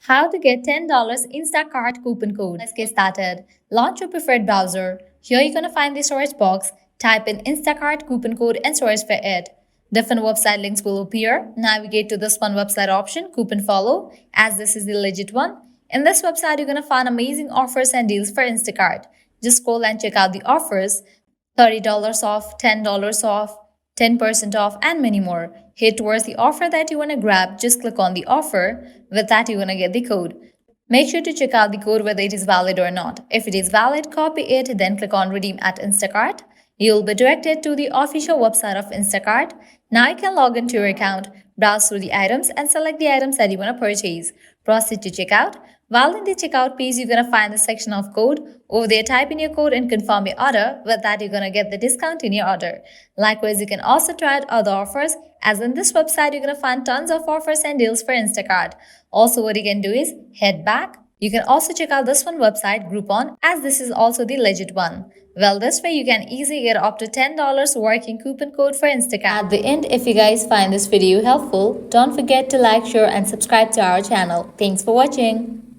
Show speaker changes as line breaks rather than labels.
How to get $10 Instacart coupon code. Let's get started. Launch your preferred browser. Here you're gonna find the search box. Type in Instacart coupon code and search for it. Different website links will appear. Navigate to this one website option, coupon follow, as this is the legit one. In this website, you're gonna find amazing offers and deals for Instacart. Just scroll and check out the offers. $30 off, $10 off, 10% off, and many more. Head towards the offer that you want to grab, just click on the offer. With that, you're going to get the code. Make sure to check out the code whether it is valid or not. If it is valid, copy it, then click on redeem at Instacart. You'll be directed to the official website of Instacart. Now you can log into your account, browse through the items, and select the items that you want to purchase. Proceed to checkout. While in the checkout page, you're going to find the section of code. Over there, type in your code and confirm your order. With that, you're going to get the discount in your order. Likewise, you can also try out other offers. As in this website, you're going to find tons of offers and deals for Instacart. Also, what you can do is head back. You can also check out this one website, Groupon, as this is also the legit one. Well, this way you can easily get up to $10 working coupon code for Instacart. At the end, if you guys find this video helpful, don't forget to like, share, and subscribe to our channel. Thanks for watching.